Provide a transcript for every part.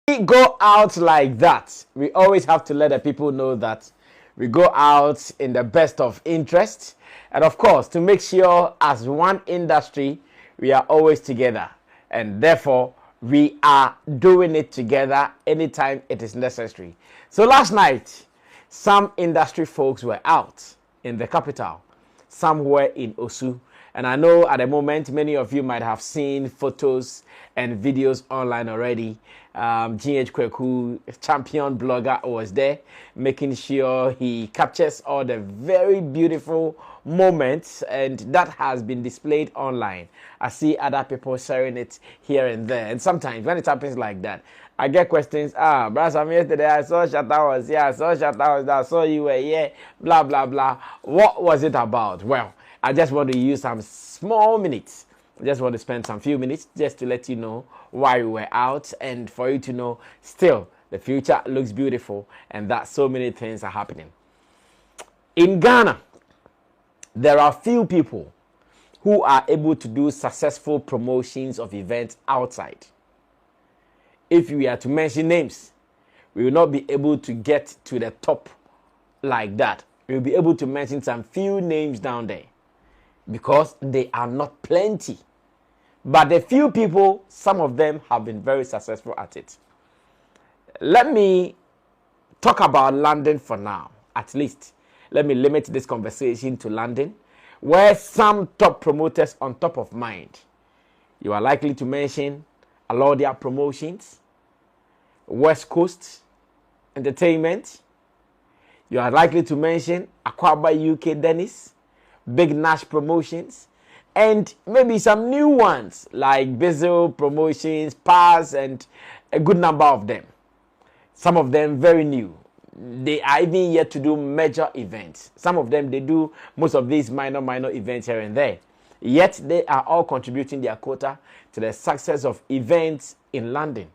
We go out like that. We always have to let the people know that we go out in the best of interest. And of course, to make sure as one industry, we are always together. And therefore, we are doing it together anytime it is necessary. So last night, some industry folks were out in the capital. Some were in Osu. And I know at the moment, many of you might have seen photos and videos online already. GH Kwaku, champion blogger, was there, making sure he captures all the very beautiful moments, and that has been displayed online. I see other people sharing it here and there. And sometimes when it happens like that, I get questions. Brother, yesterday I saw Shatta was here, I saw Shatta was there, I saw you were here, blah, blah, blah. What was it about? Well, I just want to use some small minutes. I just want to spend some few minutes just to let you know why we were out, and for you to know still the future looks beautiful and that so many things are happening. In Ghana, there are few people who are able to do successful promotions of events outside. If we are to mention names, we will not be able to get to the top like that. We will be able to mention some few names down there because they are not plenty. But the few people, some of them have been very successful at it. Let me talk about London for now, at least. Let me limit this conversation to London, where some top promoters on top of mind. You are likely to mention Alodia Promotions, West Coast Entertainment. You are likely to mention Akwaba UK Dennis, Big Nash Promotions, and maybe some new ones like Bizzle Promotions, Pass, and a good number of them. Some of them very new. They are even yet to do major events. Some of them, they do most of these minor events here and there. Yet they are all contributing their quota to the success of events in London.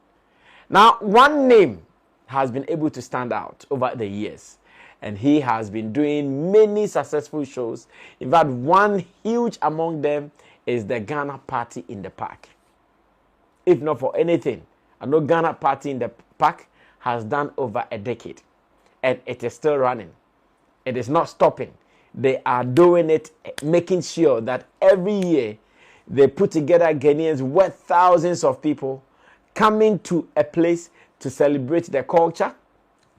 Now, one name has been able to stand out over the years, and he has been doing many successful shows. In fact, one huge among them is the Ghana Party in the Park. If not for anything, I know Ghana Party in the Park has done over a decade, and it is still running. It is not stopping. They are doing it, making sure that every year they put together Ghanaians worth thousands of people coming to a place to celebrate their culture,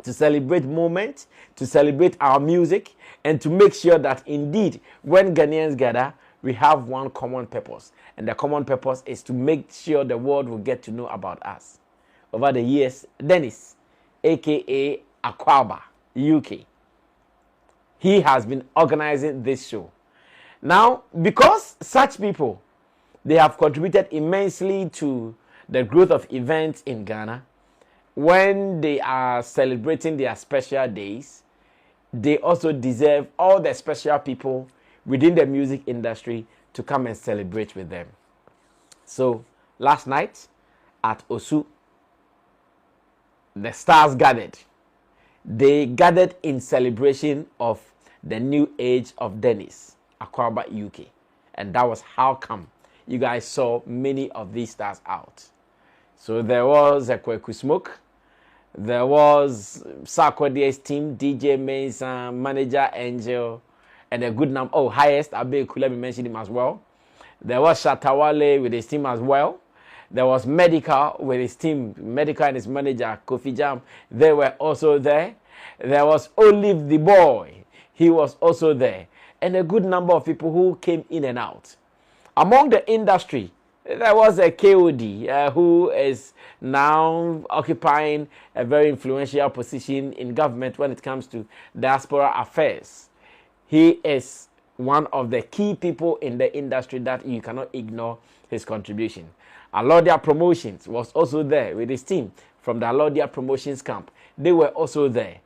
to celebrate moments, to celebrate our music, and to make sure that indeed when Ghanaians gather, we have one common purpose. And the common purpose is to make sure the world will get to know about us. Over the years, Dennis, aka Akwaba UK, he has been organizing this show. Now, because such people, they have contributed immensely to the growth of events in Ghana. When they are celebrating their special days, they also deserve all the special people within the music industry to come and celebrate with them. So, last night at Osu, the stars gathered. They gathered in celebration of the new age of Dennis, Akwaba UK. And that was how come you guys saw many of these stars out. So there was a Kwaku Smoke, there was Sarkodie's team, DJ Mason, Manager Angel, and a good number. Oh, Highest Abeku, let me mention him as well. There was Shatta Wale with his team as well. There was Medical with his team, Medical and his manager, Kofi Jam. They were also there. There was Olive the Boy. He was also there. And a good number of people who came in and out. Among the industry, there was a KOD who is now occupying a very influential position in government when it comes to diaspora affairs. He is one of the key people in the industry that you cannot ignore his contribution. Alodia Promotions was also there with his team from the Alodia Promotions camp. They were also there.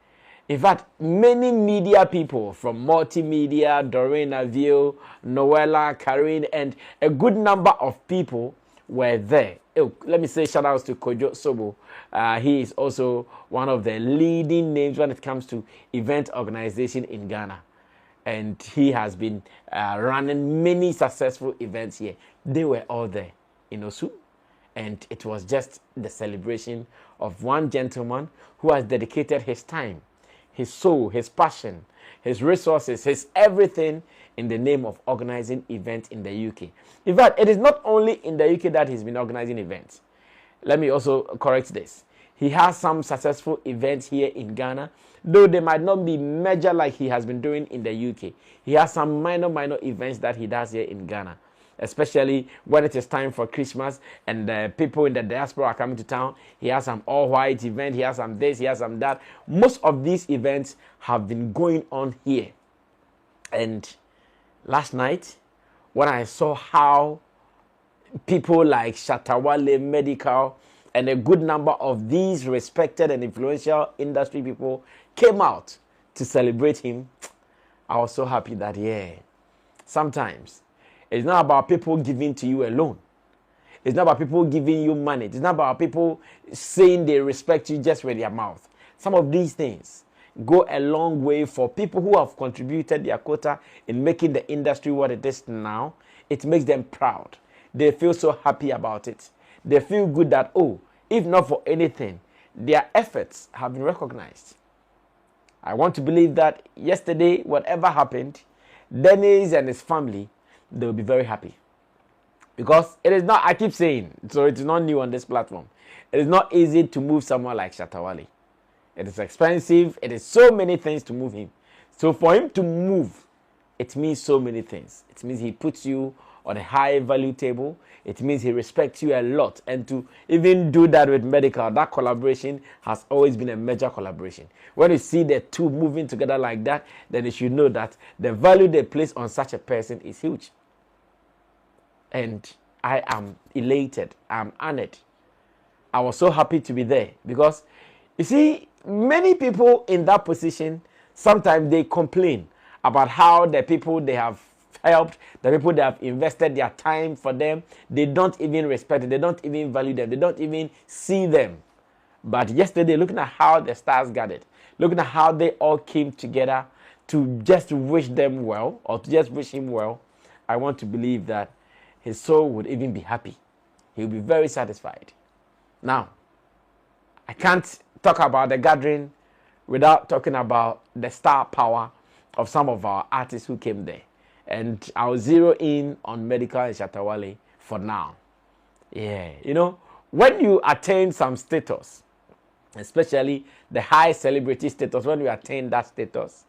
In fact, many media people from Multimedia, Doreen Avio, Noella, Karine, and a good number of people were there. Oh, let me say shout outs to Kojo Sobo. He is also one of the leading names when it comes to event organization in Ghana. And he has been running many successful events here. They were all there in Osu. And it was just the celebration of one gentleman who has dedicated his time, his soul, his passion, his resources, his everything in the name of organizing events in the UK. In fact, it is not only in the UK that he's been organizing events. Let me also correct this. He has some successful events here in Ghana, though they might not be major like he has been doing in the UK. He has some minor events that he does here in Ghana, especially when it is time for Christmas and the people in the diaspora are coming to town. He has some all-white event, he has some this, he has some that. Most of these events have been going on here. And last night, when I saw how people like Shatta Wale Medical and a good number of these respected and influential industry people came out to celebrate him, I was so happy that, yeah, sometimes it's not about people giving to you alone. It's not about people giving you money. It's not about people saying they respect you just with their mouth. Some of these things go a long way for people who have contributed their quota in making the industry what it is now. It makes them proud. They feel so happy about it. They feel good that, oh, if not for anything, their efforts have been recognized. I want to believe that yesterday, whatever happened, Dennis and his family, they will be very happy. Because it is not, I keep saying, so it is not new on this platform. It is not easy to move someone like Shatta Wale. It is expensive. It is so many things to move him. So for him to move, it means so many things. It means he puts you on a high value table. It means he respects you a lot. And to even do that with medical, that collaboration has always been a major collaboration. When you see the two moving together like that, then you should know that the value they place on such a person is huge. And I am elated. I'm honored. I was so happy to be there because, you see, many people in that position, sometimes they complain about how the people they have helped, the people that have invested their time for them, they don't even respect it, they don't even value them, they don't even see them. But yesterday, looking at how the stars gathered, looking at how they all came together to just wish them well, or to just wish him well, I want to believe that his soul would even be happy. He will be very satisfied. Now, I can't talk about the gathering without talking about the star power of some of our artists who came there. And I'll zero in on Medical and Shatta Wale for now. Yeah, you know, when you attain some status, especially the high celebrity status, when you attain that status,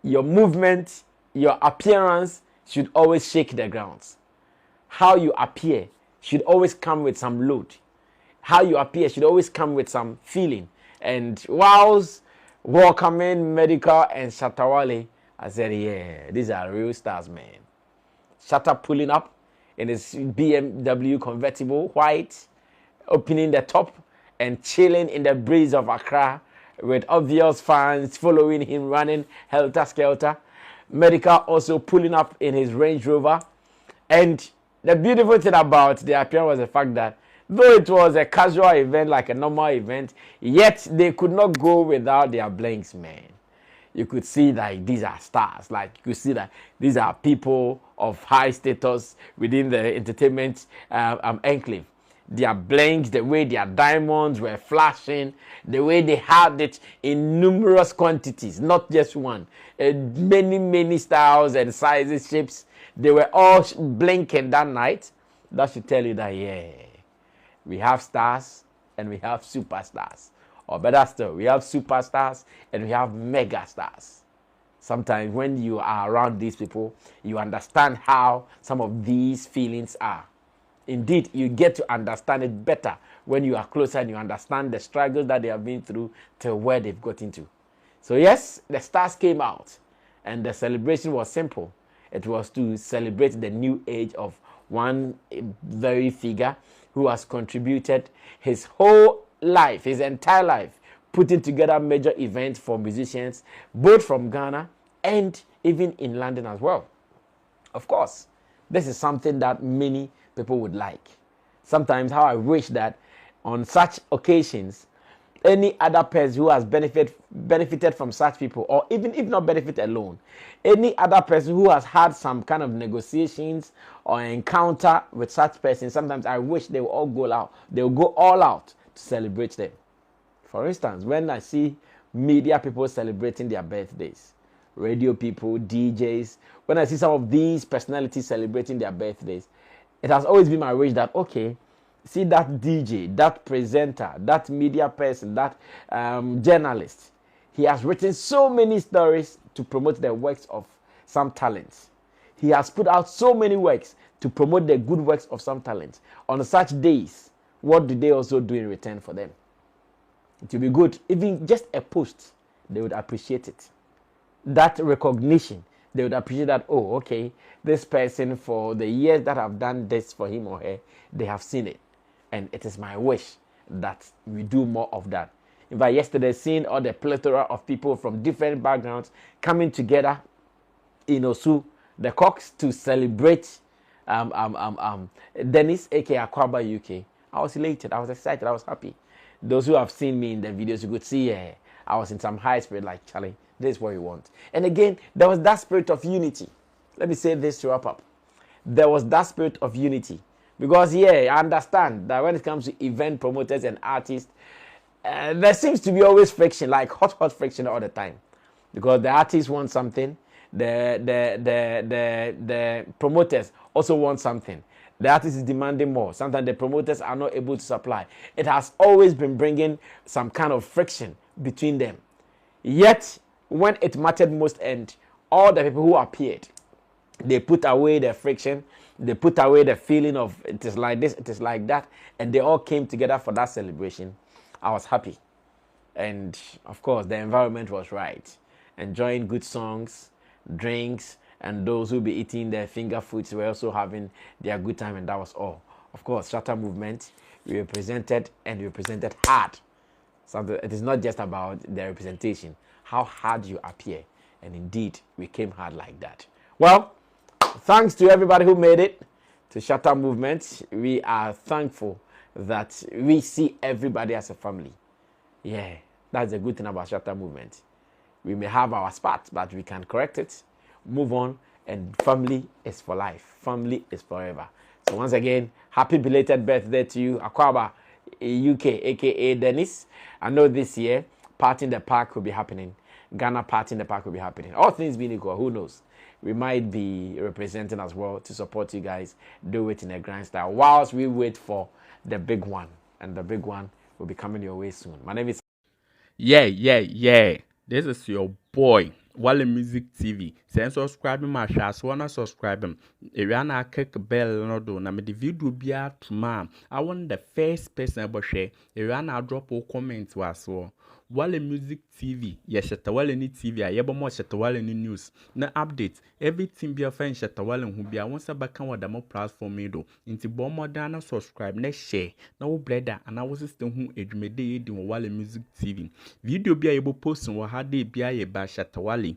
your movement, your appearance should always shake the grounds. How you appear should always come with some load. How you appear should always come with some feeling. And whilst welcoming Medical and Shatta Wale, I said, yeah, these are real stars, man. Shatta pulling up in his BMW convertible, white, opening the top and chilling in the breeze of Accra with obvious fans following him, running helter-skelter. Medical also pulling up in his Range Rover. And the beautiful thing about the appearance was the fact that though it was a casual event, like a normal event, yet they could not go without their blinks, man. You could see that these are stars. Like you could see that these are people of high status within the entertainment enclave. Their blinks, the way their diamonds were flashing, the way they had it in numerous quantities, not just one. Many styles and sizes, shapes. They were all blinking that night. That should tell you that, yeah, we have stars and we have superstars. Or better still, we have superstars and we have mega stars. Sometimes when you are around these people, you understand how some of these feelings are. Indeed, you get to understand it better when you are closer and you understand the struggles that they have been through to where they've gotten to. So yes, the stars came out and the celebration was simple. It was to celebrate the new age of one very figure who has contributed his whole life, his entire life, putting together major events for musicians, both from Ghana and even in London as well. Of course, this is something that many people would like. Sometimes how I wish that on such occasions, any other person who has benefited from such people, or even if not benefit alone, any other person who has had some kind of negotiations or encounter with such person, sometimes I wish they will all go out. They will go all out to celebrate them. For instance, when I see media people celebrating their birthdays, radio people, DJs, when I see some of these personalities celebrating their birthdays, it has always been my wish that, okay, see that DJ, that presenter, that media person, that journalist, he has written so many stories to promote the works of some talents. He has put out so many works to promote the good works of some talents. On such days, what do they also do in return for them? It will be good, even just a post, they would appreciate it. That recognition, they would appreciate that, oh, okay, this person, for the years that I've done this for him or her, they have seen it. And it is my wish that we do more of that. In fact, yesterday, seeing all the plethora of people from different backgrounds coming together in Osu, the Cox, to celebrate Dennis, aka Akwaba UK. I was elated, I was excited, I was happy. Those who have seen me in the videos, you could see I was in some high spirit, like, Charlie, this is what you want. And again, there was that spirit of unity. Let me say this to wrap up. There was that spirit of unity. Because, I understand that when it comes to event promoters and artists, there seems to be always friction, like hot friction all the time. Because the artists want something, the promoters also want something. The artist is demanding more. Sometimes the promoters are not able to supply. It has always been bringing some kind of friction between them. Yet, when it mattered most, and all the people who appeared, they put away the friction, they put away the feeling of it is like this, it is like that, and they all came together for that celebration. I was happy. And of course, the environment was right. Enjoying good songs, drinks, and those who be eating their finger foods were also having their good time, and that was all. Of course, Shatta movement, we represented, and we represented hard. So it is not just about the representation, how hard you appear. And indeed, we came hard like that. Well, thanks to everybody who made it to Shatta movement. We are thankful that we see everybody as a family. Yeah, that's the good thing about Shatta movement. We may have our spots, but we can correct it, move on, and family is for life. Family is forever. So once again, happy belated birthday to you, Akwaba UK, aka Dennis. I know this year, Party in the Park will be happening. Ghana Party in the Park will be happening. All things being equal, who knows? We might be representing as well to support you guys. Do it in a grand style whilst we wait for the big one. And the big one will be coming your way soon. My name is... Yeah. This is your boy, Wale Music TV. Send subscribe my channel, so wanna subscribe him. If you wanna click bell no do, na me the video be out tomorrow. I want the first person about share. If you wanna drop a comment was so. Wale Music TV, yes, Shatta Wale ni TV, I yeba more Shatta Wale ni news. Na update, everything be a friend Shatta Wale who be a once a back on the more platform do. Into bomb more than subscribe, next share. Now blender and I was system who edumede in Wale Music TV. Video be able post on what had they be a ba Shatta Wale.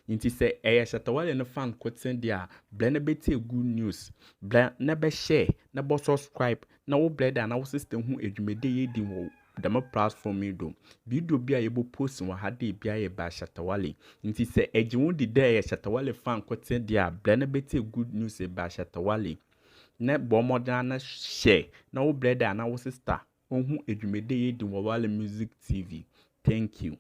Inti say Shatta Wale no fan could send their blend bete good news. Blend never share, never subscribe. Now blender and our system who edumede in the more platform do. Video be able post on what had they be a ba Shatta Wale. Inti say Ejiwon the day Shatta Wale fan could send their blend bete good news ba Shatta Wale. Ne bomb dana share. Now blender and our sister. On who edumede in Wale Music TV. Thank you.